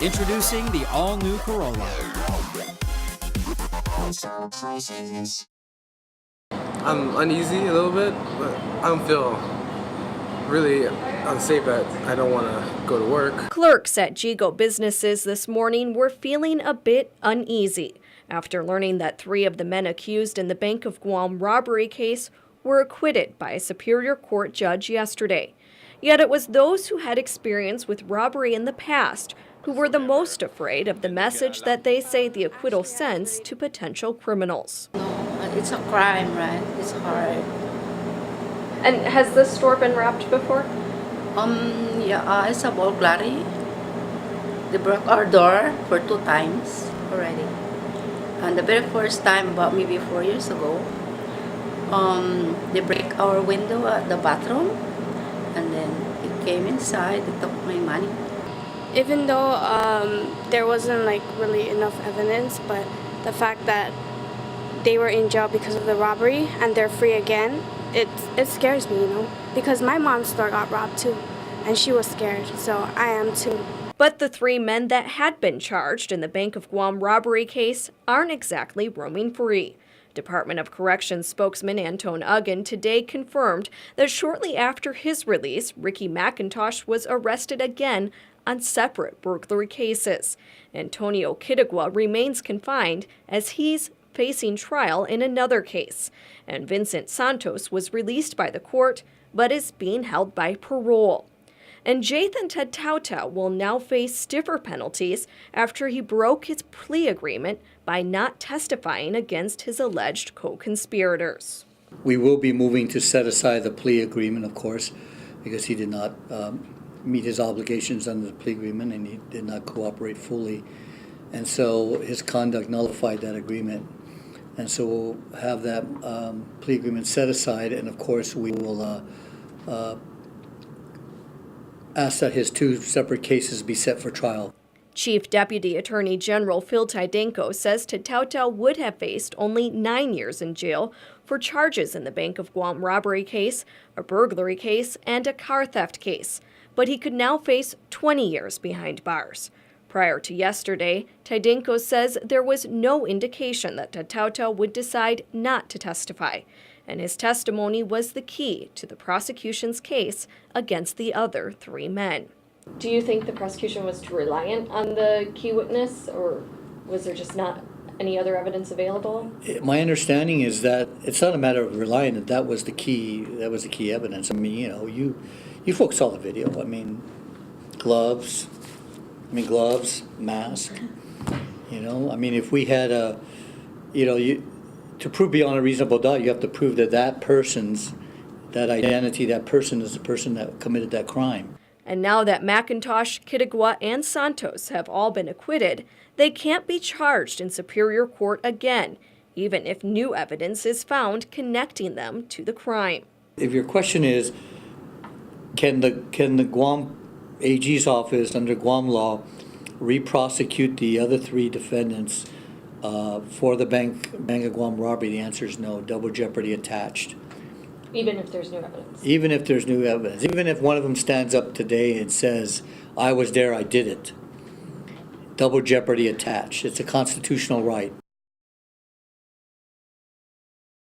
Introducing the all-new Corolla. I'm uneasy a little bit, but I don't feel really unsafe that I don't want to go to work. Clerks at Jigo businesses this morning were feeling a bit uneasy after learning that 3 of the men accused in the Bank of Guam robbery case were acquitted by a Superior Court judge yesterday. Yet it was those who had experience with robbery in the past who were the most afraid of the message that they say the acquittal sends to potential criminals. It's a crime, right? It's hard. And has this store been robbed before? Yeah, it's a burglary. They broke our door for 2 times already. And the very first time, about maybe 4 years ago, they break our window at the bathroom, and then it came inside, they took my money. Even though there wasn't like really enough evidence, but the fact that they were in jail because of the robbery and they're free again, it scares me, you know, because my mom's store got robbed too, and she was scared, so I am too. But the 3 men that had been charged in the Bank of Guam robbery case aren't exactly roaming free. Department of Corrections spokesman Antone Uggan today confirmed that shortly after his release, Ricky McIntosh was arrested again on separate burglary cases. Antonio Kitagua remains confined as he's facing trial in another case. And Vincent Santos was released by the court, but is being held by parole. And Jathan Tedtaotao will now face stiffer penalties after he broke his plea agreement by not testifying against his alleged co-conspirators. We will be moving to set aside the plea agreement, of course, because he did not meet his obligations under the plea agreement and he did not cooperate fully. And so his conduct nullified that agreement. And so we'll have that plea agreement set aside, and of course we will ask that his 2 separate cases be set for trial. Chief Deputy Attorney General Phil Taidenko says Tedtaotao would have faced only 9 years in jail for charges in the Bank of Guam robbery case, a burglary case, and a car theft case. But he could now face 20 years behind bars. Prior to yesterday, Taidenko says there was no indication that Tedtaotao would decide not to testify, and his testimony was the key to the prosecution's case against the other 3 men. Do you think the prosecution was too reliant on the key witness, or was there just not any other evidence available? My understanding is that it's not a matter of relying, that was the key evidence. I mean, you know, you folks saw the video. I mean, gloves, mask, you know. I mean, if we had to prove beyond a reasonable doubt, you have to prove that that person is the person that committed that crime. And now that McIntosh, Kitagua, and Santos have all been acquitted, they can't be charged in Superior Court again, even if new evidence is found connecting them to the crime. If your question is, can the Guam AG's office under Guam law re-prosecute the other 3 defendants for the Bank of Guam robbery? The answer is no. Double jeopardy attached. Even if there's new evidence? Even if there's new evidence. Even if one of them stands up today and says, I was there, I did it. Double jeopardy attached. It's a constitutional right.